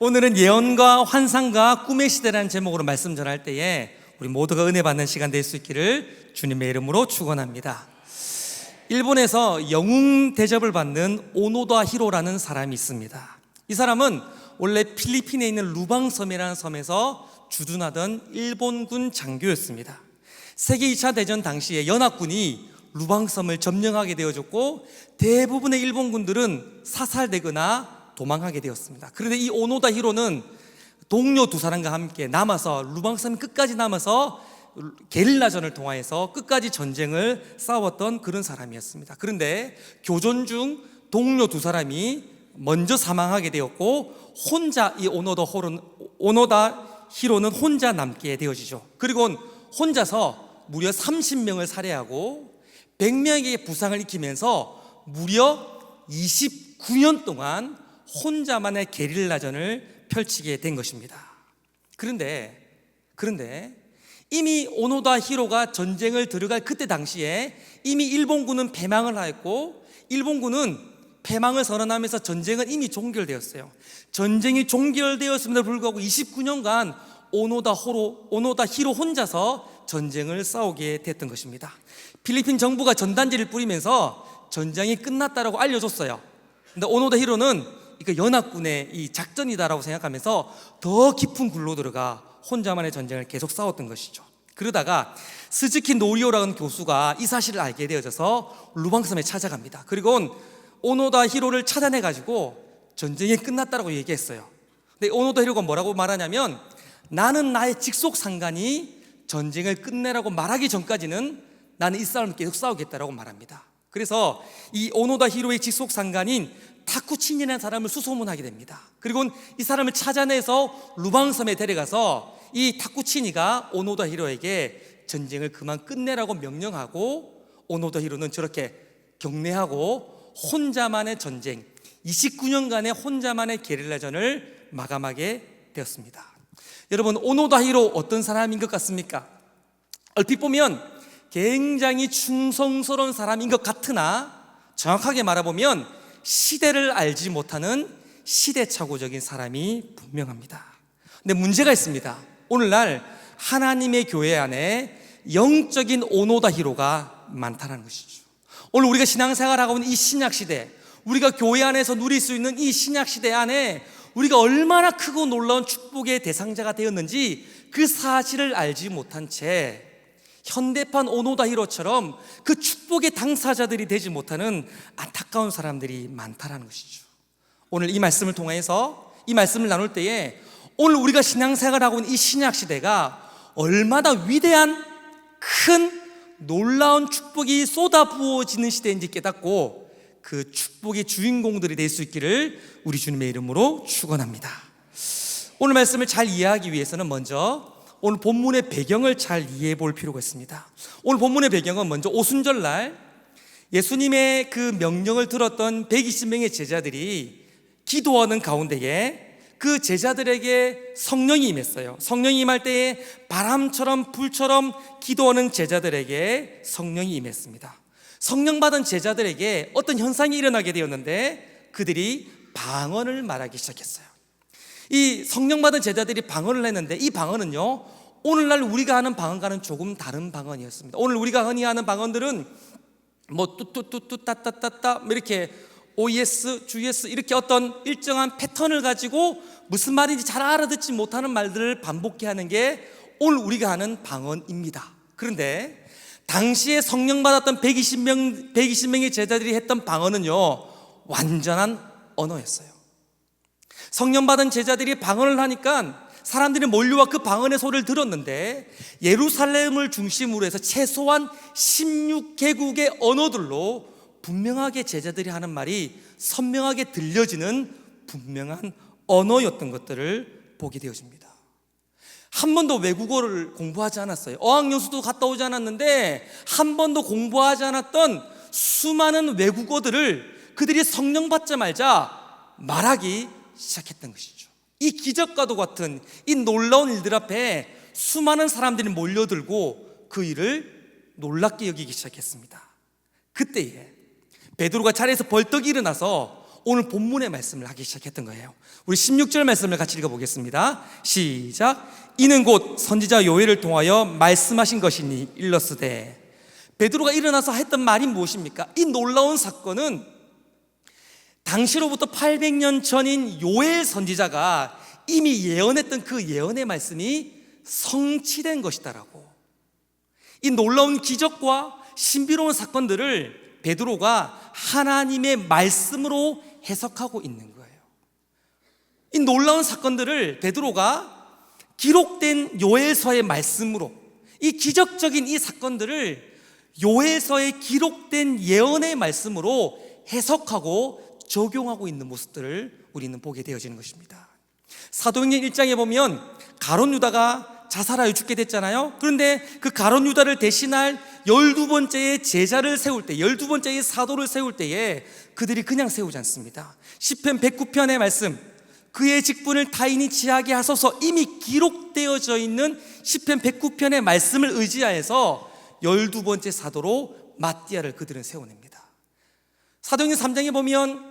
오늘은 예언과 환상과 꿈의 시대라는 제목으로 말씀 전할 때에 우리 모두가 은혜 받는 시간 될 수 있기를 주님의 이름으로 축원합니다. 일본에서 영웅 대접을 받는 오노다 히로라는 사람이 있습니다. 이 사람은 원래 필리핀에 있는 루방섬이라는 섬에서 주둔하던 일본군 장교였습니다. 세계 2차 대전 당시에 연합군이 루방섬을 점령하게 되어졌고 대부분의 일본군들은 사살되거나 도망하게 되었습니다. 그런데 이 오노다 히로는 동료 두 사람과 함께 남아서 루방섬 끝까지 남아서 게릴라전을 통하여서 끝까지 전쟁을 싸웠던 그런 사람이었습니다. 그런데 교전 중 동료 두 사람이 먼저 사망하게 되었고 혼자 이 오노다 히로는 혼자 남게 되어지죠. 그리고 혼자서 무려 30명을 살해하고 100명에게 부상을 입히면서 무려 29년 동안 혼자만의 게릴라전을 펼치게 된 것입니다. 그런데 이미 오노다 히로가 전쟁을 들어갈 그때 당시에 이미 일본군은 패망을 하였고 일본군은 패망을 선언하면서 전쟁은 이미 종결되었어요. 전쟁이 종결되었음에도 불구하고 29년간 오노다 히로 혼자서 전쟁을 싸우게 됐던 것입니다. 필리핀 정부가 전단지를 뿌리면서 전쟁이 끝났다라고 알려줬어요. 근데 오노다 히로는 이거 연합군의 이 작전이다라고 생각하면서 더 깊은 굴로 들어가 혼자만의 전쟁을 계속 싸웠던 것이죠. 그러다가 스즈키 노리오라는 교수가 이 사실을 알게 되어져서 루방섬에 찾아갑니다. 그리고 오노다 히로를 찾아내가지고 전쟁이 끝났다라고 얘기했어요. 근데 오노다 히로가 뭐라고 말하냐면 나는 나의 직속상관이 전쟁을 끝내라고 말하기 전까지는 나는 이 싸움을 계속 싸우겠다라고 말합니다. 그래서 이 오노다 히로의 직속상관인 타쿠친이라는 사람을 수소문하게 됩니다. 그리고 이 사람을 찾아내서 루방섬에 데려가서 이 타쿠치니가 오노다 히로에게 전쟁을 그만 끝내라고 명령하고 오노다 히로는 저렇게 경례하고 혼자만의 전쟁 29년간의 혼자만의 게릴라전을 마감하게 되었습니다. 여러분, 오노다 히로 어떤 사람인 것 같습니까? 얼핏 보면 굉장히 충성스러운 사람인 것 같으나 정확하게 말해보면 시대를 알지 못하는 시대착오적인 사람이 분명합니다. 근데 문제가 있습니다. 오늘날 하나님의 교회 안에 영적인 오노다 히로가 많다는 것이죠. 오늘 우리가 신앙생활하고 있는 이 신약시대, 우리가 교회 안에서 누릴 수 있는 이 신약시대 안에 우리가 얼마나 크고 놀라운 축복의 대상자가 되었는지 그 사실을 알지 못한 채 현대판 오노다 히로처럼 그 축복의 당사자들이 되지 못하는 안타까운 사람들이 많다는 것이죠. 오늘 이 말씀을 통해서 이 말씀을 나눌 때에 오늘 우리가 신앙생활하고 있는 이 신약시대가 얼마나 위대한 큰 놀라운 축복이 쏟아부어지는 시대인지 깨닫고 그 축복의 주인공들이 될 수 있기를 우리 주님의 이름으로 축원합니다. 오늘 말씀을 잘 이해하기 위해서는 먼저 오늘 본문의 배경을 잘 이해해 볼 필요가 있습니다. 오늘 본문의 배경은 먼저 오순절날 예수님의 그 명령을 들었던 120명의 제자들이 기도하는 가운데에 그 제자들에게 성령이 임했어요. 성령이 임할 때에 바람처럼 불처럼 기도하는 제자들에게 성령이 임했습니다. 성령 받은 제자들에게 어떤 현상이 일어나게 되었는데 그들이 방언을 말하기 시작했어요. 이 성령 받은 제자들이 방언을 했는데 이 방언은요 오늘날 우리가 하는 방언과는 조금 다른 방언이었습니다. 오늘 우리가 흔히 하는 방언들은 뭐 뚜뚜뚜뚜 따따따따 이렇게 OES, GS 이렇게 어떤 일정한 패턴을 가지고 무슨 말인지 잘 알아듣지 못하는 말들을 반복해 하는 게 오늘 우리가 하는 방언입니다. 그런데 당시에 성령 받았던 120명의 제자들이 했던 방언은요 완전한 언어였어요. 성령 받은 제자들이 방언을 하니까 사람들이 몰려와 그 방언의 소리를 들었는데 예루살렘을 중심으로 해서 최소한 16개국의 언어들로 분명하게 제자들이 하는 말이 선명하게 들려지는 분명한 언어였던 것들을 보게 되어집니다. 한 번도 외국어를 공부하지 않았어요. 어학연수도 갔다 오지 않았는데 한 번도 공부하지 않았던 수많은 외국어들을 그들이 성령 받자마자 말하기 시작했던 것이죠. 이 기적과도 같은 이 놀라운 일들 앞에 수많은 사람들이 몰려들고 그 일을 놀랍게 여기기 시작했습니다. 그때에 베드로가 자리에서 벌떡 일어나서 오늘 본문의 말씀을 하기 시작했던 거예요. 우리 16절 말씀을 같이 읽어보겠습니다. 시작. 이는 곧 선지자 요엘을 통하여 말씀하신 것이니 일렀으되. 베드로가 일어나서 했던 말이 무엇입니까? 이 놀라운 사건은 당시로부터 800년 전인 요엘 선지자가 이미 예언했던 그 예언의 말씀이 성취된 것이다라고. 이 놀라운 기적과 신비로운 사건들을 베드로가 하나님의 말씀으로 해석하고 있는 거예요. 이 놀라운 사건들을 베드로가 기록된 요엘서의 말씀으로, 이 기적적인 이 사건들을 요엘서에 기록된 예언의 말씀으로 해석하고 적용하고 있는 모습들을 우리는 보게 되어지는 것입니다. 사도행전 1장에 보면 가룟 유다가 자살하여 죽게 됐잖아요. 그런데 그 가룟 유다를 대신할 12번째의 제자를 세울 때, 12번째의 사도를 세울 때에 그들이 그냥 세우지 않습니다. 시편 109편의 말씀, 그의 직분을 타인이 취하게 하소서, 이미 기록되어져 있는 시편 109편의 말씀을 의지하여서 12번째 사도로 마띠아를 그들은 세워냅니다. 사도행전 3장에 보면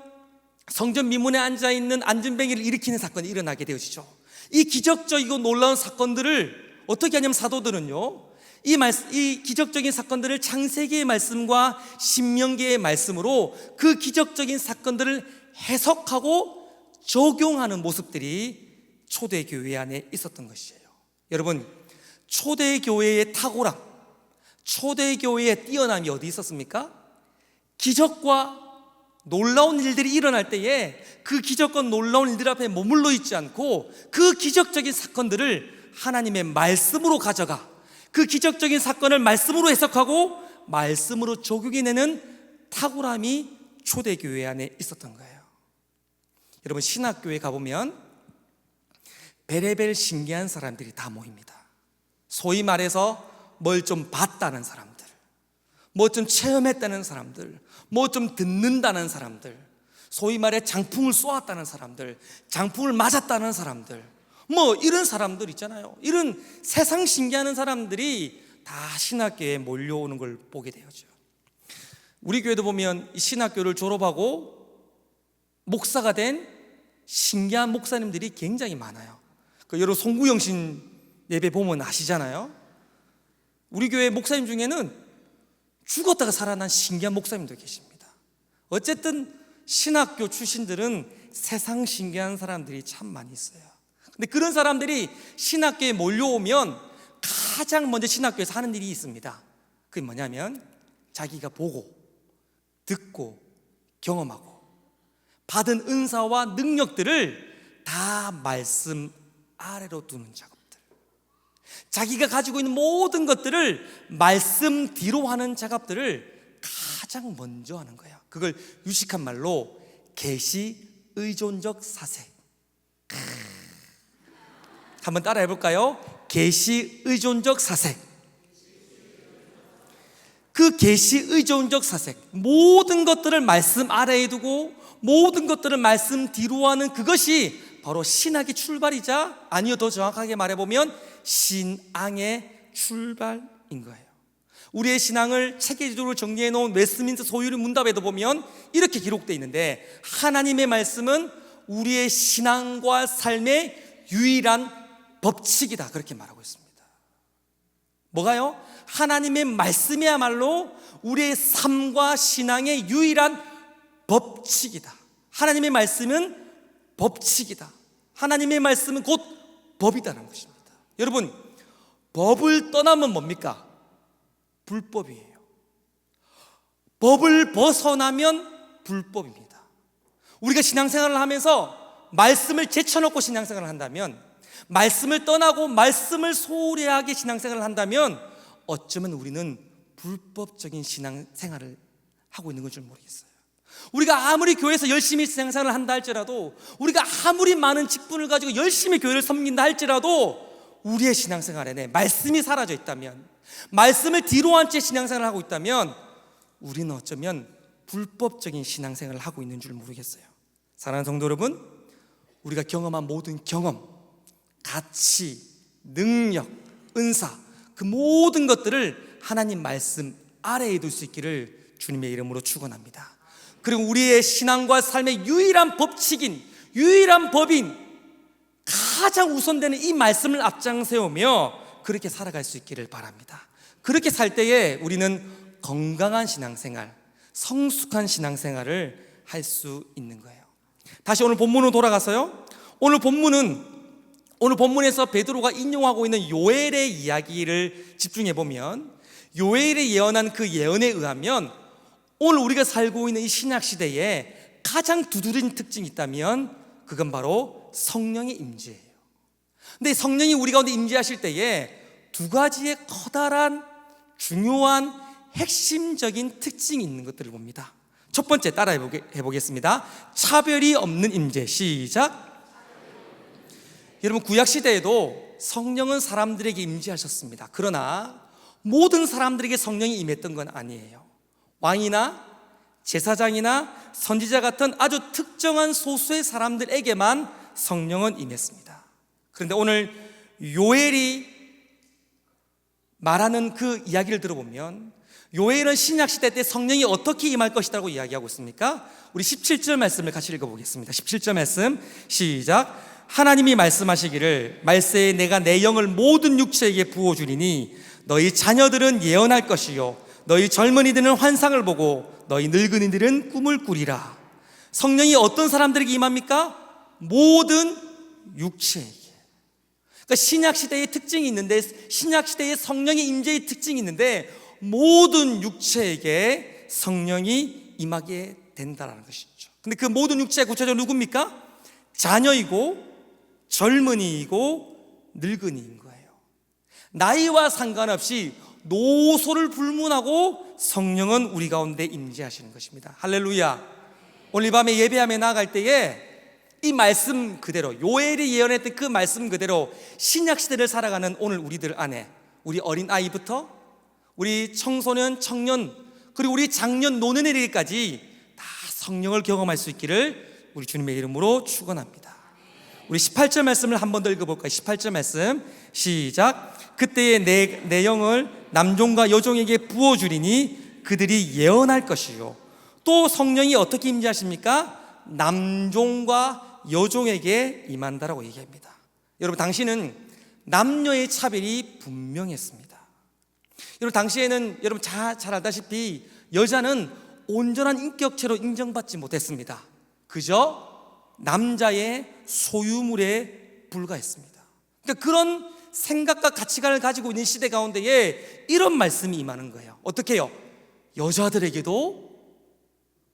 성전 미문에 앉아있는 안전뱅이를 일으키는 사건이 일어나게 되어지죠. 이 기적적이고 놀라운 사건들을 어떻게 하냐면 사도들은요, 이 기적적인 사건들을 창세기의 말씀과 신명기의 말씀으로 그 기적적인 사건들을 해석하고 적용하는 모습들이 초대교회 안에 있었던 것이에요. 여러분, 초대교회의 탁월함, 초대교회의 뛰어남이 어디 있었습니까? 기적과 놀라운 일들이 일어날 때에 그 기적과 놀라운 일들 앞에 머물러 있지 않고 그 기적적인 사건들을 하나님의 말씀으로 가져가 그 기적적인 사건을 말씀으로 해석하고 말씀으로 적용해내는 탁월함이 초대교회 안에 있었던 거예요. 여러분, 신학교에 가보면 베레벨 신기한 사람들이 다 모입니다. 소위 말해서 뭘 좀 봤다는 사람들, 뭐 좀 체험했다는 사람들, 뭐 좀 듣는다는 사람들, 소위 말해 장풍을 쏘았다는 사람들, 장풍을 맞았다는 사람들, 뭐 이런 사람들 있잖아요. 이런 세상 신기하는 사람들이 다 신학교에 몰려오는 걸 보게 되죠. 우리 교회도 보면 이 신학교를 졸업하고 목사가 된 신기한 목사님들이 굉장히 많아요. 여러분 송구영신 예배 보면 아시잖아요. 우리 교회 목사님 중에는 죽었다가 살아난 신기한 목사님도 계십니다. 어쨌든 신학교 출신들은 세상 신기한 사람들이 참 많이 있어요. 근데 그런 사람들이 신학교에 몰려오면 가장 먼저 신학교에서 하는 일이 있습니다. 그게 뭐냐면 자기가 보고 듣고 경험하고 받은 은사와 능력들을 다 말씀 아래로 두는 작업들, 자기가 가지고 있는 모든 것들을 말씀 뒤로 하는 작업들을 가장 먼저 하는 거예요. 그걸 유식한 말로 계시 의존적 사색. 한번 따라 해볼까요? 계시 의존적 사색. 그 계시 의존적 사색, 모든 것들을 말씀 아래에 두고 모든 것들을 말씀 뒤로 하는 그것이 바로 신학의 출발이자, 아니요 더 정확하게 말해보면 신앙의 출발인 거예요. 우리의 신앙을 체계적으로 정리해 놓은 웨스트민스터 소유리 문답에도 보면 이렇게 기록되어 있는데, 하나님의 말씀은 우리의 신앙과 삶의 유일한 법칙이다, 그렇게 말하고 있습니다. 뭐가요? 하나님의 말씀이야말로 우리의 삶과 신앙의 유일한 법칙이다. 하나님의 말씀은 법칙이다. 하나님의 말씀은 곧 법이다라는 것입니다. 여러분, 법을 떠나면 뭡니까? 불법이에요. 법을 벗어나면 불법입니다. 우리가 신앙생활을 하면서 말씀을 제쳐놓고 신앙생활을 한다면, 말씀을 떠나고 말씀을 소홀히하게 신앙생활을 한다면 어쩌면 우리는 불법적인 신앙생활을 하고 있는 줄 모르겠어요. 우리가 아무리 교회에서 열심히 신앙생활을 한다 할지라도, 우리가 아무리 많은 직분을 가지고 열심히 교회를 섬긴다 할지라도 우리의 신앙생활 안에 말씀이 사라져 있다면, 말씀을 뒤로 한 채 신앙생활을 하고 있다면 우리는 어쩌면 불법적인 신앙생활을 하고 있는 줄 모르겠어요. 사랑하는 성도 여러분, 우리가 경험한 모든 경험, 가치, 능력, 은사, 그 모든 것들을 하나님 말씀 아래에 둘 수 있기를 주님의 이름으로 축원합니다. 그리고 우리의 신앙과 삶의 유일한 법칙인, 유일한 법인, 가장 우선되는 이 말씀을 앞장세우며 그렇게 살아갈 수 있기를 바랍니다. 그렇게 살 때에 우리는 건강한 신앙생활, 성숙한 신앙생활을 할 수 있는 거예요. 다시 오늘 본문으로 돌아가서요, 오늘 본문에서 베드로가 인용하고 있는 요엘의 이야기를 집중해 보면, 요엘이 예언한 그 예언에 의하면 오늘 우리가 살고 있는 이 신약 시대에 가장 두드러진 특징이 있다면 그건 바로 성령의 임재예요. 근데 성령이 우리 가운데 임재하실 때에 두 가지의 커다란 중요한 핵심적인 특징이 있는 것들을 봅니다. 첫 번째, 따라 해보겠습니다. 차별이 없는 임재. 시작. 여러분, 구약시대에도 성령은 사람들에게 임재하셨습니다. 그러나 모든 사람들에게 성령이 임했던 건 아니에요. 왕이나 제사장이나 선지자 같은 아주 특정한 소수의 사람들에게만 성령은 임했습니다. 그런데 오늘 요엘이 말하는 그 이야기를 들어보면, 요엘은 신약시대 때 성령이 어떻게 임할 것이라고 이야기하고 있습니까? 우리 17절 말씀을 같이 읽어보겠습니다. 17절 말씀 시작. 하나님이 말씀하시기를 말세에 내가 내 영을 모든 육체에게 부어주리니 너희 자녀들은 예언할 것이요 너희 젊은이들은 환상을 보고 너희 늙은이들은 꿈을 꾸리라. 성령이 어떤 사람들에게 임합니까? 모든 육체에게. 그러니까 신약시대의 특징이 있는데, 신약시대의 성령의 임재의 특징이 있는데 모든 육체에게 성령이 임하게 된다는 것이죠. 근데 그 모든 육체가 구체적으로 누굽니까? 자녀이고 젊은이이고 늙은이인 거예요. 나이와 상관없이 노소를 불문하고 성령은 우리 가운데 임재하시는 것입니다. 할렐루야. 오늘 이 밤에 예배함에 나아갈 때에 이 말씀 그대로, 요엘이 예언했던 그 말씀 그대로 신약시대를 살아가는 오늘 우리들 안에, 우리 어린아이부터 우리 청소년, 청년, 그리고 우리 장년, 노년에까지 다 성령을 경험할 수 있기를 우리 주님의 이름으로 축원합니다. 우리 18절 말씀을 한 번 더 읽어볼까요? 18절 말씀 시작. 그때에 내 영을 남종과 여종에게 부어주리니 그들이 예언할 것이요. 또 성령이 어떻게 임재하십니까? 남종과 여종에게 임한다라고 얘기합니다. 여러분, 당시는 남녀의 차별이 분명했습니다. 여러분, 당시에는 여러분 잘 알다시피 여자는 온전한 인격체로 인정받지 못했습니다. 그저 남자의 소유물에 불과했습니다. 그러니까 그런 생각과 가치관을 가지고 있는 시대 가운데에 이런 말씀이 임하는 거예요. 어떻게 해요? 여자들에게도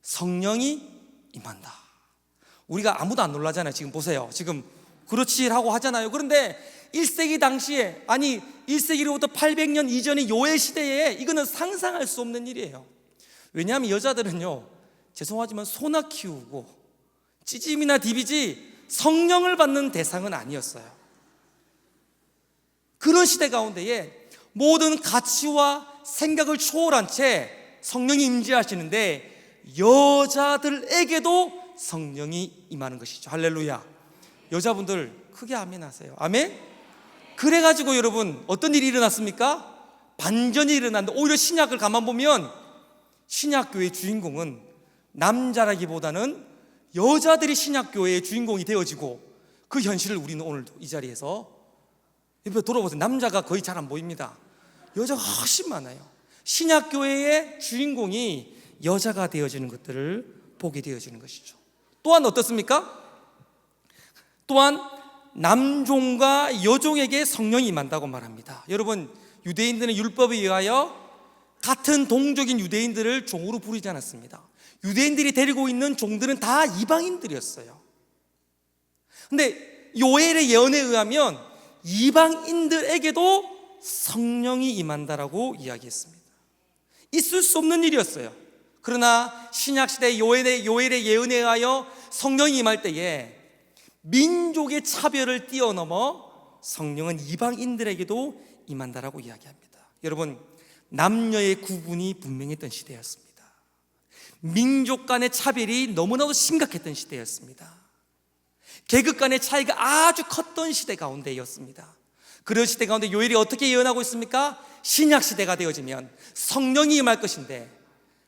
성령이 임한다. 우리가 아무도 안 놀라잖아요. 지금 보세요. 지금 그렇지라고 하잖아요. 그런데 1세기 당시에, 아니 1세기로부터 800년 이전의 요엘 시대에 이거는 상상할 수 없는 일이에요. 왜냐하면 여자들은요, 죄송하지만 소나 키우고 찌짐이나 디비지 성령을 받는 대상은 아니었어요. 그런 시대 가운데에 모든 가치와 생각을 초월한 채 성령이 임재하시는데 여자들에게도 성령이 임하는 것이죠. 할렐루야. 여자분들 크게 아멘 하세요. 아멘. 그래가지고 여러분 어떤 일이 일어났습니까? 반전이 일어났는데, 오히려 신약을 가만 보면 신약교회의 주인공은 남자라기보다는 여자들이 신약교회의 주인공이 되어지고, 그 현실을 우리는 오늘도 이 자리에서 옆에 돌아보세요. 남자가 거의 잘 안 보입니다. 여자가 훨씬 많아요. 신약교회의 주인공이 여자가 되어지는 것들을 보게 되어지는 것이죠. 또한 어떻습니까? 또한 남종과 여종에게 성령이 임한다고 말합니다. 여러분, 유대인들은 율법에 의하여 같은 동족인 유대인들을 종으로 부르지 않았습니다. 유대인들이 데리고 있는 종들은 다 이방인들이었어요. 근데 요엘의 예언에 의하면 이방인들에게도 성령이 임한다라고 이야기했습니다. 있을 수 없는 일이었어요. 그러나 신약시대 요엘의 예언에 의하여 성령이 임할 때에 민족의 차별을 뛰어넘어 성령은 이방인들에게도 임한다라고 이야기합니다. 여러분, 남녀의 구분이 분명했던 시대였습니다. 민족 간의 차별이 너무나도 심각했던 시대였습니다. 계급 간의 차이가 아주 컸던 시대 가운데였습니다. 그런 시대 가운데 요엘이 어떻게 예언하고 있습니까? 신약 시대가 되어지면 성령이 임할 것인데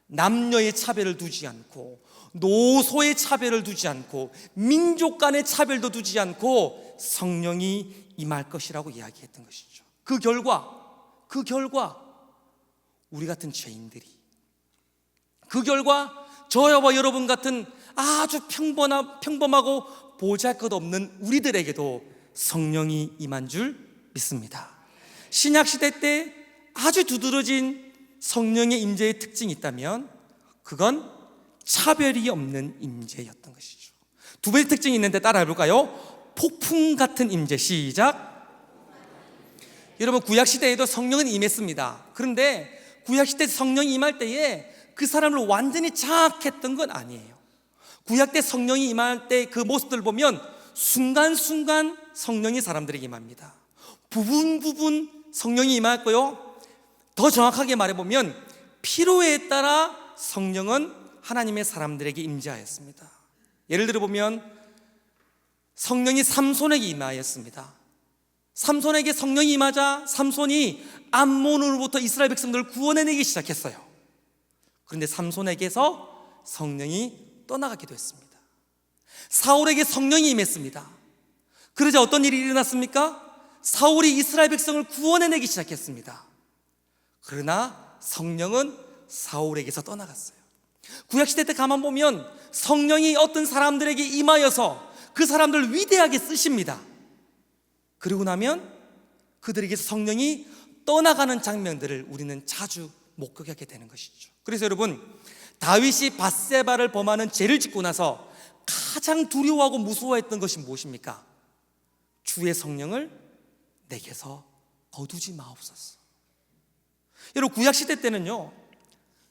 남녀의 차별을 두지 않고 노소의 차별을 두지 않고 민족 간의 차별도 두지 않고 성령이 임할 것이라고 이야기했던 것이죠. 그 결과 우리 같은 죄인들이, 그 결과 저와 여러분 같은 아주 평범하고 보잘것없는 우리들에게도 성령이 임한 줄 믿습니다. 신약시대 때 아주 두드러진 성령의 임재의 특징이 있다면 그건 차별이 없는 임재였던 것이죠. 두 번째 특징이 있는데 따라해 볼까요? 폭풍 같은 임재. 시작. 여러분, 구약시대에도 성령은 임했습니다. 그런데 구약시대 성령이 임할 때에 그 사람을 완전히 장악했던 건 아니에요. 구약 때 성령이 임할 때 그 모습들을 보면 순간순간 성령이 사람들에게 임합니다. 부분 성령이 임했고요, 더 정확하게 말해보면 필요에 따라 성령은 하나님의 사람들에게 임재하였습니다. 예를 들어보면 성령이 삼손에게 임하였습니다. 삼손에게 성령이 임하자 삼손이 암몬으로부터 이스라엘 백성들을 구원해내기 시작했어요. 그런데 삼손에게서 성령이 떠나가기도 했습니다. 사울에게 성령이 임했습니다. 그러자 어떤 일이 일어났습니까? 사울이 이스라엘 백성을 구원해내기 시작했습니다. 그러나 성령은 사울에게서 떠나갔어요. 구약시대 때 가만 보면 성령이 어떤 사람들에게 임하여서 그 사람들을 위대하게 쓰십니다. 그러고 나면 그들에게서 성령이 떠나가는 장면들을 우리는 자주 목격하게 되는 것이죠. 그래서 여러분, 다윗이 밧세바를 범하는 죄를 짓고 나서 가장 두려워하고 무서워했던 것이 무엇입니까? 주의 성령을 내게서 거두지 마옵소서. 여러분, 구약시대 때는요,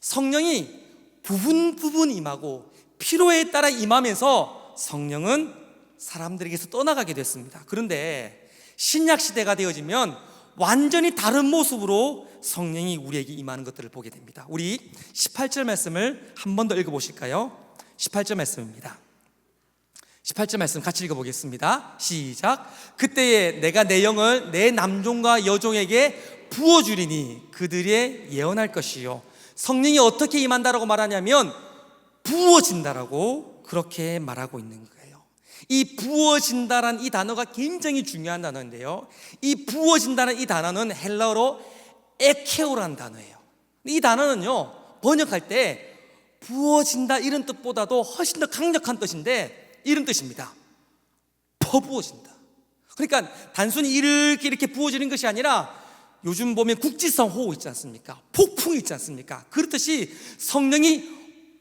성령이 부분 임하고 필요에 따라 임하면서 성령은 사람들에게서 떠나가게 됐습니다. 그런데 신약시대가 되어지면 완전히 다른 모습으로 성령이 우리에게 임하는 것들을 보게 됩니다. 우리 18절 말씀을 한 번 더 읽어보실까요? 18절 말씀입니다. 18절 말씀 같이 읽어보겠습니다. 시작. 그때에 내가 내 영을 내 남종과 여종에게 부어주리니 그들의 예언할 것이요. 성령이 어떻게 임한다라고 말하냐면 부어진다라고 그렇게 말하고 있는 거예요. 이 부어진다란 이 단어가 굉장히 중요한 단어인데요, 이 부어진다는 이 단어는 헬라어로 에케오라는 단어예요. 이 단어는요, 번역할 때 부어진다 이런 뜻보다도 훨씬 더 강력한 뜻인데 이런 뜻입니다. 퍼부어진다. 그러니까 단순히 이렇게 부어지는 것이 아니라 요즘 보면 국지성 호우 있지 않습니까? 폭풍이 있지 않습니까? 그렇듯이 성령이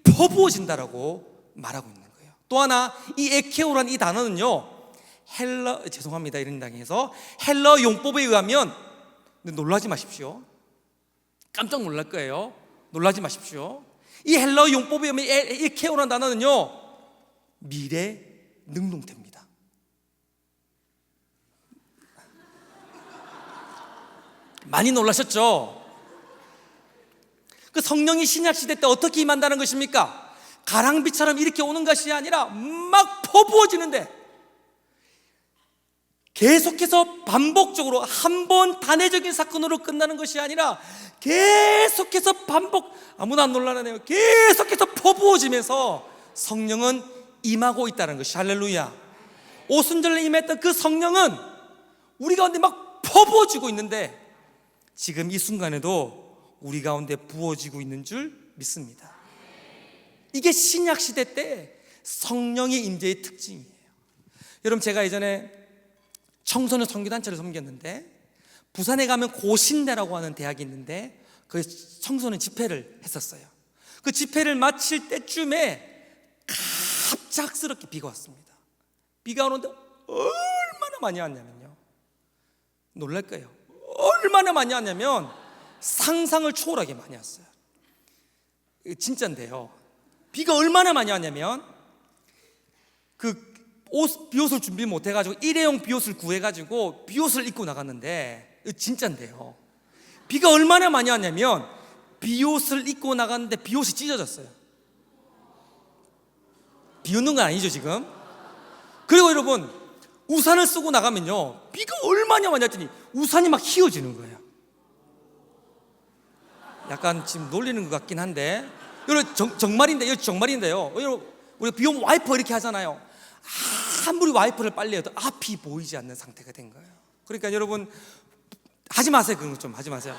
퍼부어진다라고 말하고 있는 거예요. 또 하나, 이 에케오란 이 단어는요, 죄송합니다 이런 당에서 헬러 용법에 의하면, 놀라지 마십시오. 깜짝 놀랄 거예요. 놀라지 마십시오. 이 헬러 용법에 의하면 에케오란 단어는요, 미래 능동태입니다. 많이 놀라셨죠? 그 성령이 신약시대 때 어떻게 임한다는 것입니까? 가랑비처럼 이렇게 오는 것이 아니라 막 퍼부어지는데, 계속해서 반복적으로 한 번 단회적인 사건으로 끝나는 것이 아니라 계속해서 아무도 안 놀라네요. 계속해서 퍼부어지면서 성령은 임하고 있다는 것이, 할렐루야. 오순절에 임했던 그 성령은 우리 가운데 막 퍼부어지고 있는데 지금 이 순간에도 우리 가운데 부어지고 있는 줄 믿습니다. 이게 신약시대 때 성령의 임재의 특징이에요. 여러분, 제가 예전에 청소년 선교단체를 섬겼는데 부산에 가면 고신대라고 하는 대학이 있는데 그 청소년 집회를 했었어요. 그 집회를 마칠 때쯤에 갑작스럽게 비가 왔습니다. 비가 오는데 얼마나 많이 왔냐면요, 놀랄 거예요. 얼마나 많이 왔냐면 상상을 초월하게 많이 왔어요. 진짜인데요, 비가 얼마나 많이 왔냐면 비옷을 준비 못 해가지고 일회용 비옷을 구해가지고 비옷을 입고 나갔는데, 진짜인데요, 비가 얼마나 많이 왔냐면 비옷을 입고 나갔는데 비옷이 찢어졌어요. 비 오는 건 아니죠 지금? 그리고 여러분, 우산을 쓰고 나가면요, 비가 얼마나 많이 왔더니 우산이 막 휘어지는 거예요. 약간 지금 놀리는 것 같긴 한데 여러분 정말인데, 이거 정말인데요. 여러분 우리 비오면 와이퍼 이렇게 하잖아요. 아무리 와이퍼를 빨리 해도 앞이 보이지 않는 상태가 된 거예요. 그러니까 여러분 하지 마세요. 그런 거 좀 하지 마세요.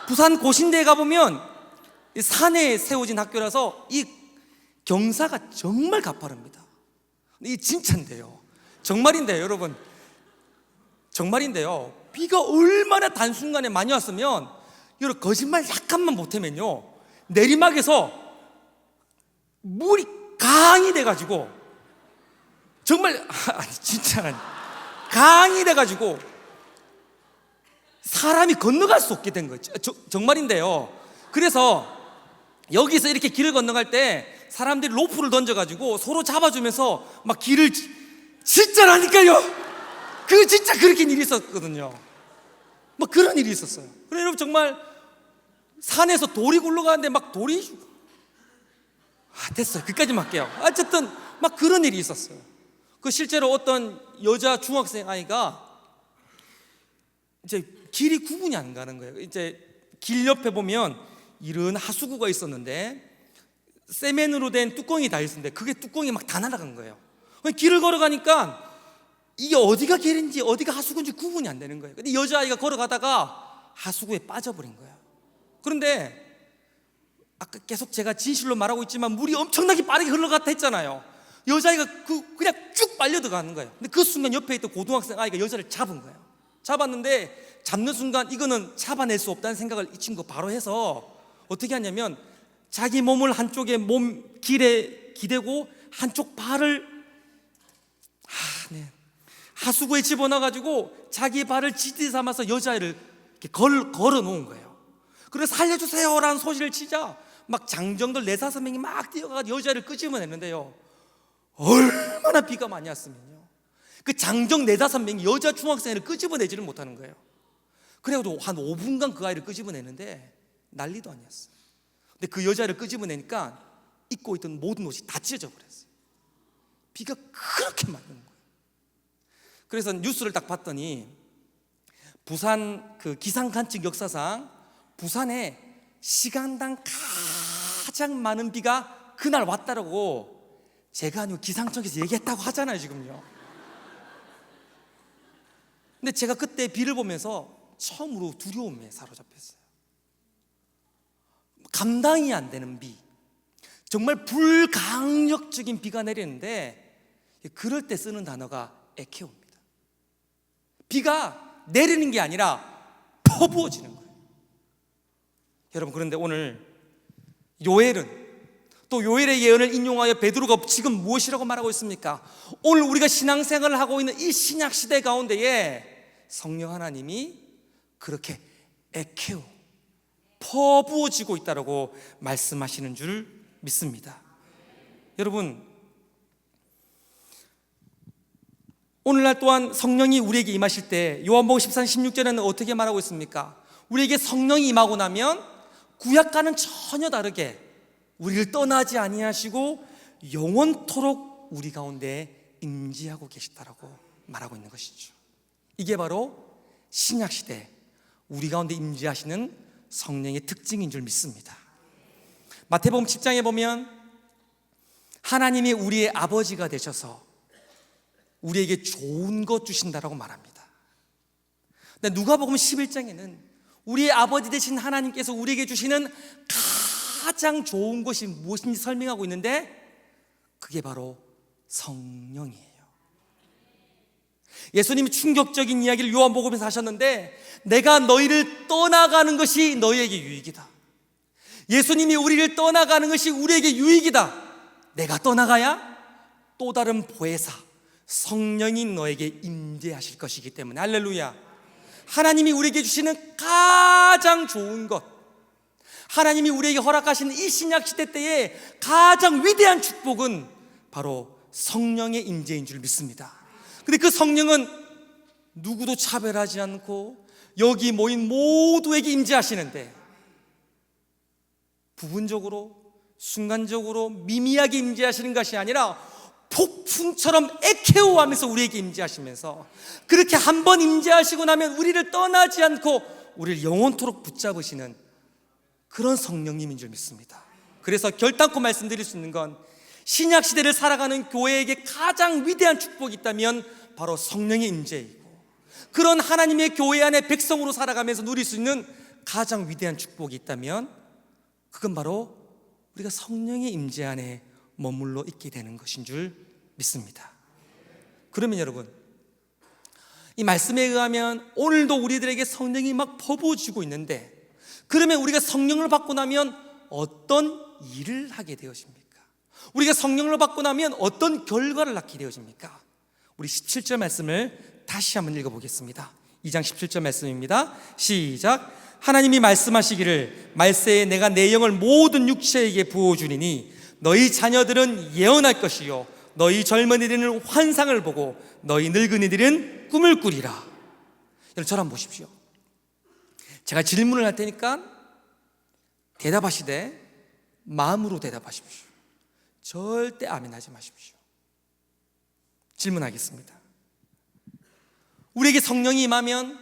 부산 고신대에 가보면 산에 세워진 학교라서 이 경사가 정말 가파릅니다. 이 진짜인데요. 정말인데요, 여러분. 정말인데요. 비가 얼마나 단순간에 많이 왔으면, 여러분 거짓말 약간만 못하면요, 내리막에서 물이 강이 돼가지고, 정말 진짜 강이 돼가지고 사람이 건너갈 수 없게 된 거죠. 정말인데요. 그래서 여기서 이렇게 길을 건너갈 때 사람들이 로프를 던져가지고 서로 잡아주면서 막 길을, 진짜라니까요. 그 진짜 그렇게 일이 있었거든요. 뭐 그런 일이 있었어요. 그래 여러분, 정말 산에서 돌이 굴러가는데 막 돌이, 됐어요. 그까지만 할게요. 어쨌든 막 그런 일이 있었어요. 그 실제로 어떤 여자 중학생 아이가 이제 길이 구분이 안 가는 거예요. 이제 길 옆에 보면 이런 하수구가 있었는데 세면으로 된 뚜껑이 다 있었는데 그게 뚜껑이 막 다 날아간 거예요. 길을 걸어가니까 이게 어디가 길인지 어디가 하수구인지 구분이 안 되는 거예요. 근데 여자아이가 걸어가다가 하수구에 빠져버린 거예요. 그런데 아까 계속 제가 진실로 말하고 있지만 물이 엄청나게 빠르게 흘러갔다 했잖아요. 여자아이가 그냥 쭉 빨려 들어가는 거예요. 근데 그 순간 옆에 있던 고등학생 아이가 여자를 잡은 거예요. 잡았는데 잡는 순간 이거는 잡아낼 수 없다는 생각을 이 친구가 바로 해서 어떻게 하냐면 자기 몸을 한쪽에 몸 길에 기대고 한쪽 발을 하수구에 집어넣어가지고 자기 발을 지지 삼아서 여자아이를 이렇게 걸어 놓은 거예요. 그래서 살려주세요라는 소리를 치자 막 장정들 4-5명이 막 뛰어가서 여자를 끄집어내는데요, 얼마나 비가 많이 왔으면요, 그 장정 4-5명이 여자 중학생을 끄집어내지를 못하는 거예요. 그래가지고 한 5분간 그 아이를 끄집어내는데 난리도 아니었어요. 근데 그 여자를 끄집어내니까 입고 있던 모든 옷이 다 찢어져 버렸어요. 비가 그렇게 많은 거예요. 그래서 뉴스를 딱 봤더니 부산 그 기상관측 역사상 부산에 시간당 가장 많은 비가 그날 왔다라고 제가 아니고 기상청에서 얘기했다고 하잖아요 지금요. 근데 제가 그때 비를 보면서 처음으로 두려움에 사로잡혔어요. 감당이 안 되는 비, 정말 불강력적인 비가 내리는데 그럴 때 쓰는 단어가 에케오입니다. 비가 내리는 게 아니라 퍼부어지는 거예요. 여러분, 그런데 오늘 요엘은 또 요엘의 예언을 인용하여 베드로가 지금 무엇이라고 말하고 있습니까? 오늘 우리가 신앙생활을 하고 있는 이 신약 시대 가운데에 성령 하나님이 그렇게 에케오, 퍼부어지고 있다고 말씀하시는 줄 믿습니다. 여러분, 오늘날 또한 성령이 우리에게 임하실 때 요한복음 14장 16절에는 어떻게 말하고 있습니까? 우리에게 성령이 임하고 나면 구약과는 전혀 다르게 우리를 떠나지 아니하시고 영원토록 우리 가운데 임재하고 계시다라고 말하고 있는 것이죠. 이게 바로 신약시대 우리 가운데 임재하시는 성령의 특징인 줄 믿습니다. 마태복음 10장에 보면 하나님이 우리의 아버지가 되셔서 우리에게 좋은 것 주신다라고 말합니다. 근데 누가복음 11장에는 우리의 아버지 되신 하나님께서 우리에게 주시는 가장 좋은 것이 무엇인지 설명하고 있는데 그게 바로 성령이에요. 예수님이 충격적인 이야기를 요한복음에서 하셨는데 내가 너희를 떠나가는 것이 너희에게 유익이다. 예수님이 우리를 떠나가는 것이 우리에게 유익이다. 내가 떠나가야 또 다른 보혜사 성령이 너에게 임재하실 것이기 때문에. 할렐루야. 하나님이 우리에게 주시는 가장 좋은 것, 하나님이 우리에게 허락하시는 이 신약시대 때에 가장 위대한 축복은 바로 성령의 임재인 줄 믿습니다. 근데 그 성령은 누구도 차별하지 않고 여기 모인 모두에게 임재하시는데 부분적으로, 순간적으로, 미미하게 임재하시는 것이 아니라 폭풍처럼 에케오하면서 우리에게 임재하시면서 그렇게 한번 임재하시고 나면 우리를 떠나지 않고 우리를 영원토록 붙잡으시는 그런 성령님인 줄 믿습니다. 그래서 결단코 말씀드릴 수 있는 건 신약 시대를 살아가는 교회에게 가장 위대한 축복이 있다면 바로 성령의 임재이고, 그런 하나님의 교회 안에 백성으로 살아가면서 누릴 수 있는 가장 위대한 축복이 있다면 그건 바로 우리가 성령의 임재 안에 머물러 있게 되는 것인 줄 믿습니다. 그러면 여러분, 이 말씀에 의하면 오늘도 우리들에게 성령이 막 퍼부어지고 있는데, 그러면 우리가 성령을 받고 나면 어떤 일을 하게 되어집니까? 우리가 성령을 받고 나면 어떤 결과를 낳게 되어집니까? 우리 17절 말씀을 다시 한번 읽어보겠습니다. 2장 17절 말씀입니다. 시작. 하나님이 말씀하시기를 말세에 내가 내 영을 모든 육체에게 부어주리니 너희 자녀들은 예언할 것이요 너희 젊은이들은 환상을 보고 너희 늙은이들은 꿈을 꾸리라. 여러분, 저를 한번 보십시오. 제가 질문을 할 테니까 대답하시되 마음으로 대답하십시오. 절대 아멘 하지 마십시오. 질문하겠습니다. 우리에게 성령이 임하면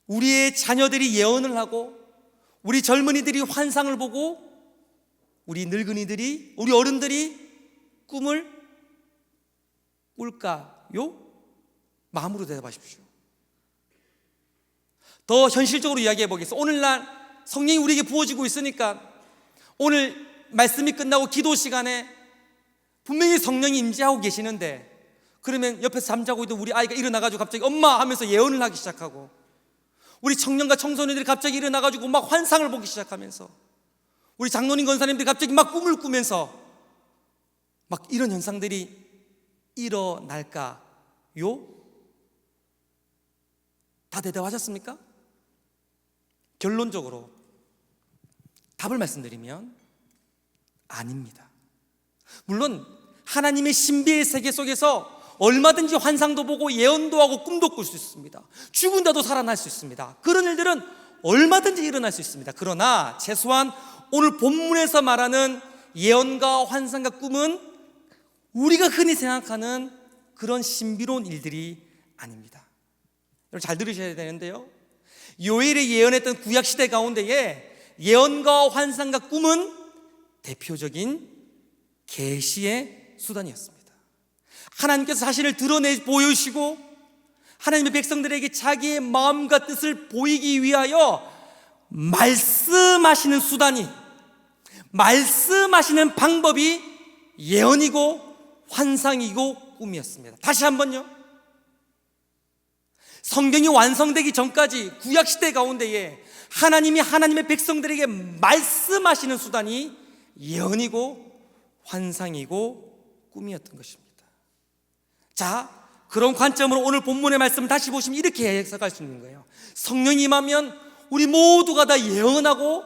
우리의 자녀들이 예언을 하고 우리 젊은이들이 환상을 보고 우리 늙은이들이, 우리 어른들이 꿈을 꿀까요? 마음으로 대답하십시오. 더 현실적으로 이야기해 보겠습니다. 오늘날 성령이 우리에게 부어지고 있으니까 오늘 말씀이 끝나고 기도 시간에 분명히 성령이 임재하고 계시는데, 그러면 옆에서 잠자고 있던 우리 아이가 일어나가지고 갑자기 엄마 하면서 예언을 하기 시작하고, 우리 청년과 청소년들이 갑자기 일어나가지고 막 환상을 보기 시작하면서, 우리 장로님 권사님들이 갑자기 막 꿈을 꾸면서 막 이런 현상들이 일어날까요? 다 대답하셨습니까? 결론적으로 답을 말씀드리면 아닙니다. 물론 하나님의 신비의 세계 속에서 얼마든지 환상도 보고 예언도 하고 꿈도 꿀 수 있습니다. 죽은 자도 살아날 수 있습니다. 그런 일들은 얼마든지 일어날 수 있습니다. 그러나 최소한 오늘 본문에서 말하는 예언과 환상과 꿈은 우리가 흔히 생각하는 그런 신비로운 일들이 아닙니다. 여러분 잘 들으셔야 되는데요, 요엘이 예언했던 구약시대 가운데에 예언과 환상과 꿈은 대표적인 계시의 수단이었습니다. 하나님께서 자신을 드러내 보여주시고 하나님의 백성들에게 자기의 마음과 뜻을 보이기 위하여 말씀하시는 수단이, 말씀하시는 방법이 예언이고 환상이고 꿈이었습니다. 다시 한번요, 성경이 완성되기 전까지 구약시대 가운데에 하나님이 하나님의 백성들에게 말씀하시는 수단이 예언이고 환상이고 꿈이었던 것입니다. 자, 그런 관점으로 오늘 본문의 말씀을 다시 보시면 이렇게 해석할 수 있는 거예요. 성령이 임하면 우리 모두가 다 예언하고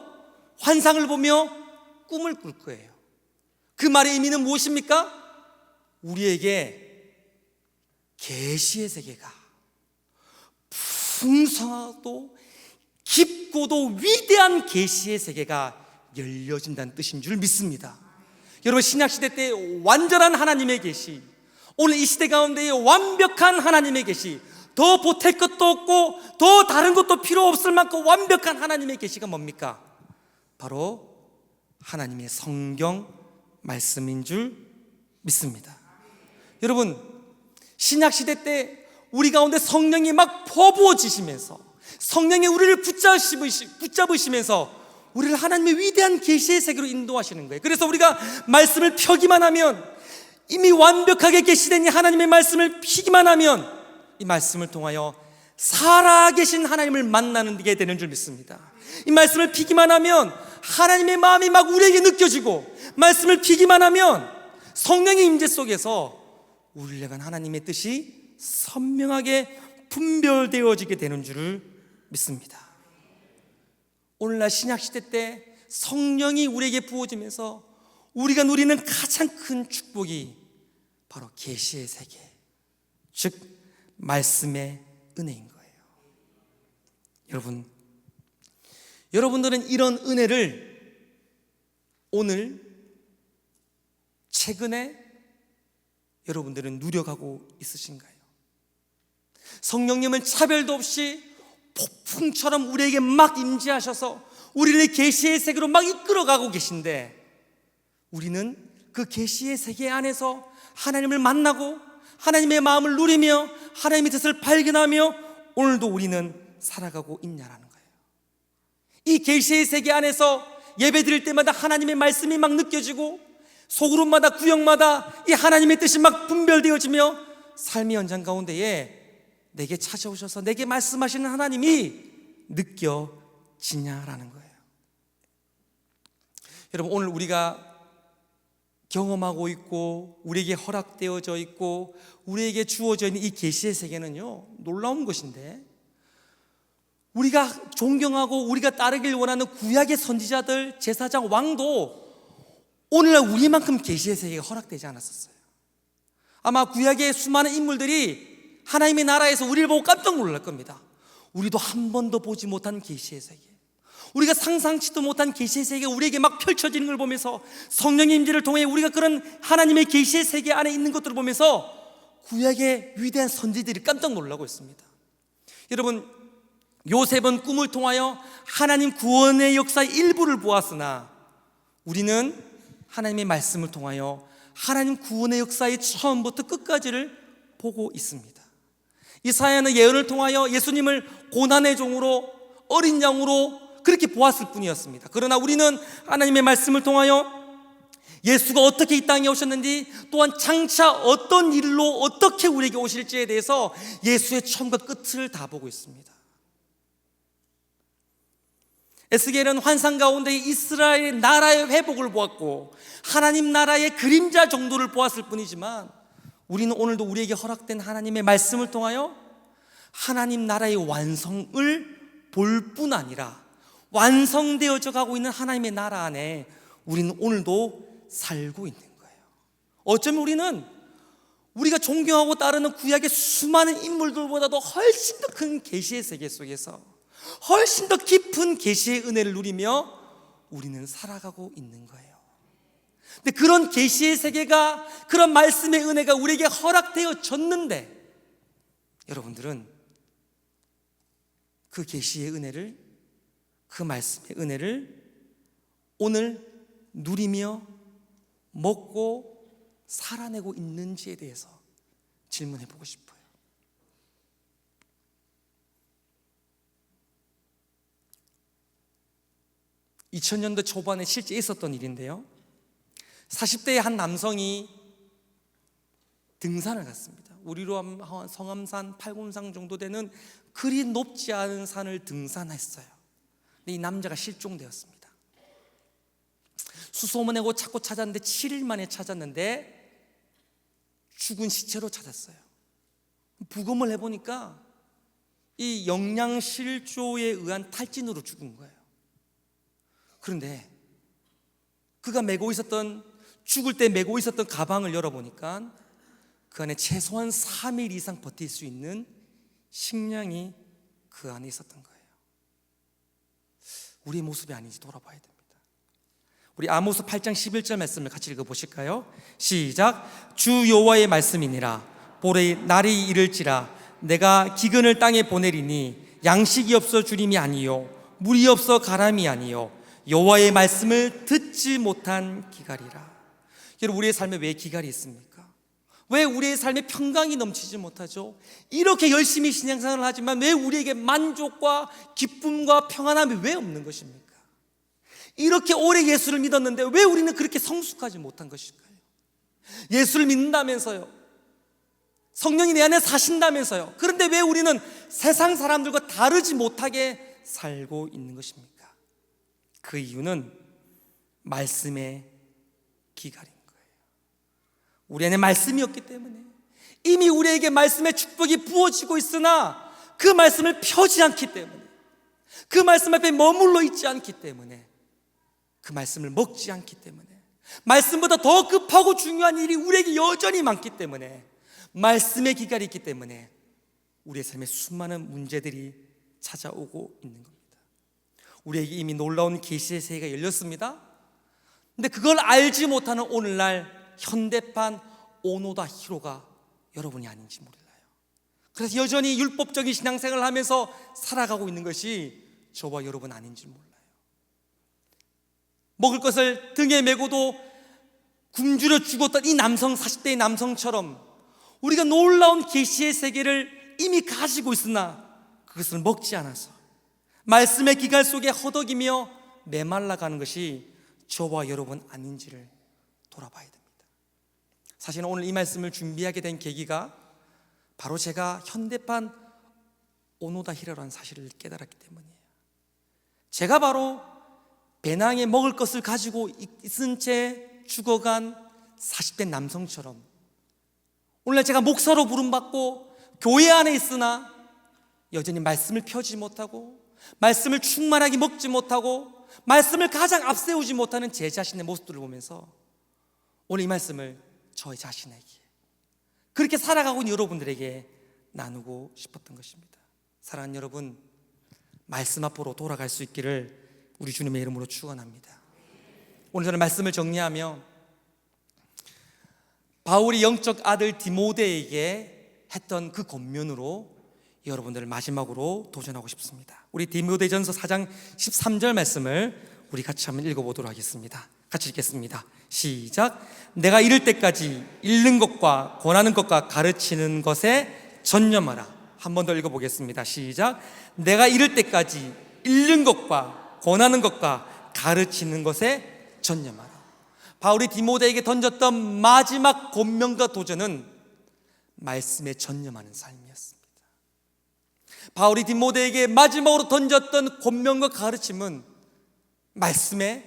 환상을 보며 꿈을 꿀 거예요. 그 말의 의미는 무엇입니까? 우리에게 계시의 세계가 풍성하고 깊고도 위대한 계시의 세계가 열려진다는 뜻인 줄 믿습니다. 여러분, 신약시대 때 완전한 하나님의 계시, 오늘 이 시대 가운데에 완벽한 하나님의 계시, 더 보탤 것도 없고 더 다른 것도 필요 없을 만큼 완벽한 하나님의 계시가 뭡니까? 바로 하나님의 성경 말씀인 줄 믿습니다. 여러분, 신약시대 때 우리 가운데 성령이 막 퍼부어지시면서 성령이 우리를 붙잡으시면서 우리를 하나님의 위대한 계시의 세계로 인도하시는 거예요. 그래서 우리가 말씀을 펴기만 하면, 이미 완벽하게 계시된 이 하나님의 말씀을 피기만 하면 이 말씀을 통하여 살아계신 하나님을 만나는 게 되는 줄 믿습니다. 이 말씀을 피기만 하면 하나님의 마음이 막 우리에게 느껴지고, 말씀을 피기만 하면 성령의 임재 속에서 우리를 향한 하나님의 뜻이 선명하게 분별되어지게 되는 줄을 믿습니다. 오늘날 신약시대 때 성령이 우리에게 부어지면서 우리가 누리는 가장 큰 축복이 바로 계시의 세계, 즉 말씀의 은혜인 거예요. 여러분들은 이런 은혜를 오늘 최근에 여러분들은 누려가고 있으신가요? 성령님은 차별도 없이 폭풍처럼 우리에게 막 임재하셔서 우리를 계시의 세계로 막 이끌어가고 계신데, 우리는 그 계시의 세계 안에서 하나님을 만나고 하나님의 마음을 누리며 하나님의 뜻을 발견하며 오늘도 우리는 살아가고 있냐라는 거예요. 이 계시의 세계 안에서 예배 드릴 때마다 하나님의 말씀이 막 느껴지고 소그룹마다 구역마다 이 하나님의 뜻이 막 분별되어지며 삶의 현장 가운데에 내게 찾아오셔서 내게 말씀하시는 하나님이 느껴지냐라는 거예요. 여러분, 오늘 우리가 경험하고 있고 우리에게 허락되어져 있고 우리에게 주어져 있는 이 계시의 세계는요, 놀라운 것인데, 우리가 존경하고 우리가 따르길 원하는 구약의 선지자들, 제사장, 왕도 오늘날 우리만큼 계시의 세계가 허락되지 않았었어요. 아마 구약의 수많은 인물들이 하나님의 나라에서 우리를 보고 깜짝 놀랄 겁니다. 우리도 한 번도 보지 못한 계시의 세계, 우리가 상상치도 못한 계시의 세계가 우리에게 막 펼쳐지는 걸 보면서 성령의 임재를 통해 우리가 그런 하나님의 계시의 세계 안에 있는 것들을 보면서 구약의 위대한 선지들이 깜짝 놀라고 있습니다. 여러분, 요셉은 꿈을 통하여 하나님 구원의 역사의 일부를 보았으나 우리는 하나님의 말씀을 통하여 하나님 구원의 역사의 처음부터 끝까지를 보고 있습니다. 이사야는 예언을 통하여 예수님을 고난의 종으로, 어린 양으로 그렇게 보았을 뿐이었습니다. 그러나 우리는 하나님의 말씀을 통하여 예수가 어떻게 이 땅에 오셨는지, 또한 장차 어떤 일로 어떻게 우리에게 오실지에 대해서 예수의 처음과 끝을 다 보고 있습니다. 에스겔은 환상 가운데 이스라엘 나라의 회복을 보았고 하나님 나라의 그림자 정도를 보았을 뿐이지만, 우리는 오늘도 우리에게 허락된 하나님의 말씀을 통하여 하나님 나라의 완성을 볼 뿐 아니라 완성되어져 가고 있는 하나님의 나라 안에 우리는 오늘도 살고 있는 거예요. 어쩌면 우리는 우리가 존경하고 따르는 구약의 수많은 인물들보다도 훨씬 더 큰 계시의 세계 속에서 훨씬 더 깊은 계시의 은혜를 누리며 우리는 살아가고 있는 거예요. 근데 그런 계시의 세계가, 그런 말씀의 은혜가 우리에게 허락되어졌는데, 여러분들은 그 계시의 은혜를, 그 말씀의 은혜를 오늘 누리며 먹고 살아내고 있는지에 대해서 질문해 보고 싶어요. (2000년대) 초반에 실제 있었던 일인데요, 40대의 한 남성이 등산을 갔습니다. 우리로 하면 성암산, 팔군산 정도 되는 그리 높지 않은 산을 등산했어요. 근데 이 남자가 실종되었습니다. 수소문하고 찾고 찾았는데 7일 만에 찾았는데 죽은 시체로 찾았어요. 부검을 해보니까 이 영양실조에 의한 탈진으로 죽은 거예요. 그런데 그가 메고 있었던, 죽을 때 메고 있었던 가방을 열어보니까 그 안에 최소한 3일 이상 버틸 수 있는 식량이 그 안에 있었던 거예요. 우리의 모습이 아닌지 돌아봐야 됩니다. 우리 아모스 8장 11절 말씀을 같이 읽어보실까요? 시작. 주 여호와의 말씀이니라. 보래 날이 이를지라 내가 기근을 땅에 보내리니 양식이 없어 주림이 아니요 물이 없어 가람이 아니요 여호와의 말씀을 듣지 못한 기갈이라. 여러분, 우리의 삶에 왜 기갈이 있습니까? 왜 우리의 삶에 평강이 넘치지 못하죠? 이렇게 열심히 신앙생활을 하지만 왜 우리에게 만족과 기쁨과 평안함이 왜 없는 것입니까? 이렇게 오래 예수를 믿었는데 왜 우리는 그렇게 성숙하지 못한 것일까요? 예수를 믿는다면서요, 성령이 내 안에 사신다면서요, 그런데 왜 우리는 세상 사람들과 다르지 못하게 살고 있는 것입니까? 그 이유는 말씀의 기갈인 거예요. 우리 안에 말씀이 없기 때문에, 이미 우리에게 말씀의 축복이 부어지고 있으나 그 말씀을 펴지 않기 때문에, 그 말씀 앞에 머물러 있지 않기 때문에, 그 말씀을 먹지 않기 때문에, 말씀보다 더 급하고 중요한 일이 우리에게 여전히 많기 때문에, 말씀의 기갈이 있기 때문에 우리의 삶에 수많은 문제들이 찾아오고 있는 겁니다. 우리에게 이미 놀라운 계시의 세계가 열렸습니다. 근데 그걸 알지 못하는 오늘날 현대판 오노다 히로가 여러분이 아닌지 몰라요. 그래서 여전히 율법적인 신앙생활을 하면서 살아가고 있는 것이 저와 여러분 아닌지 몰라요. 먹을 것을 등에 메고도 굶주려 죽었던 이 남성, 40대의 남성처럼 우리가 놀라운 계시의 세계를 이미 가지고 있으나 그것을 먹지 않아서 말씀의 기갈 속에 허덕이며 메말라가는 것이 저와 여러분 아닌지를 돌아봐야 됩니다. 사실은 오늘 이 말씀을 준비하게 된 계기가 바로 제가 현대판 오노다 히라라는 사실을 깨달았기 때문이에요. 제가 바로 배낭에 먹을 것을 가지고 있은 채 죽어간 40대 남성처럼 오늘날 제가 목사로 부름받고 교회 안에 있으나 여전히 말씀을 펴지 못하고 말씀을 충만하게 먹지 못하고 말씀을 가장 앞세우지 못하는 제 자신의 모습들을 보면서 오늘 이 말씀을 저의 자신에게, 그렇게 살아가고 있는 여러분들에게 나누고 싶었던 것입니다. 사랑하는 여러분, 말씀 앞으로 돌아갈 수 있기를 우리 주님의 이름으로 축원합니다. 오늘 저는 말씀을 정리하며 바울이 영적 아들 디모데에게 했던 그 권면으로 여러분들을 마지막으로 도전하고 싶습니다. 우리 디모데전서 4장 13절 말씀을 우리 같이 한번 읽어보도록 하겠습니다. 같이 읽겠습니다. 시작. 내가 이를 때까지 읽는 것과 권하는 것과 가르치는 것에 전념하라. 한 번 더 읽어보겠습니다. 시작. 내가 이를 때까지 읽는 것과 권하는 것과 가르치는 것에 전념하라. 바울이 디모데에게 던졌던 마지막 권면과 도전은 말씀에 전념하는 삶이었습니다. 바울이 디모데에게 마지막으로 던졌던 권면과 가르침은 말씀에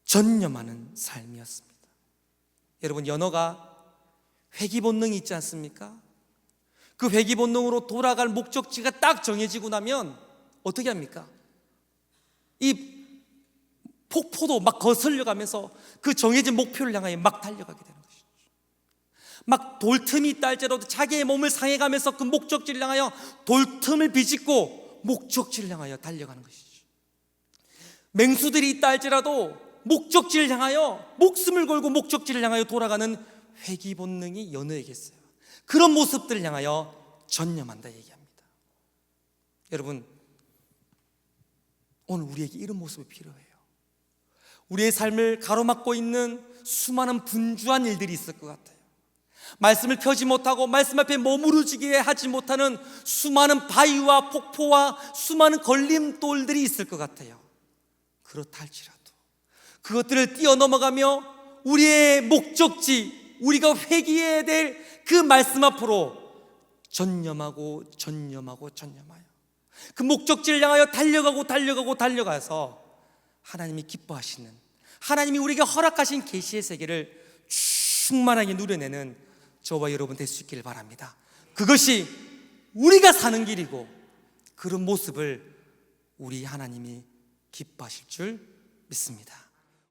전념하는 삶이었습니다. 여러분, 연어가 회귀 본능이 있지 않습니까? 그 회귀 본능으로 돌아갈 목적지가 딱 정해지고 나면 어떻게 합니까? 이 폭포도 막 거슬려 가면서 그 정해진 목표를 향하여 막 달려가게 되는 것이죠. 막 돌틈이 있다 할지라도 자기의 몸을 상해가면서 그 목적지를 향하여 돌틈을 비집고 목적지를 향하여 달려가는 것이죠. 맹수들이 있다 할지라도 목적지를 향하여 목숨을 걸고 목적지를 향하여 돌아가는 회귀 본능이 연어에게 있어요. 그런 모습들을 향하여 전념한다 얘기합니다. 여러분, 오늘 우리에게 이런 모습이 필요해요. 우리의 삶을 가로막고 있는 수많은 분주한 일들이 있을 것 같아요. 말씀을 펴지 못하고 말씀 앞에 머무르지게 하지 못하는 수많은 바위와 폭포와 수많은 걸림돌들이 있을 것 같아요. 그렇다 할지라도 그것들을 뛰어넘어가며 우리의 목적지, 우리가 회귀해야 될 그 말씀 앞으로 전념하고 전념하여 그 목적지를 향하여 달려가서 하나님이 기뻐하시는, 하나님이 우리에게 허락하신 계시의 세계를 충만하게 누려내는 저와 여러분 될 수 있기를 바랍니다. 그것이 우리가 사는 길이고 그런 모습을 우리 하나님이 기뻐하실 줄 믿습니다.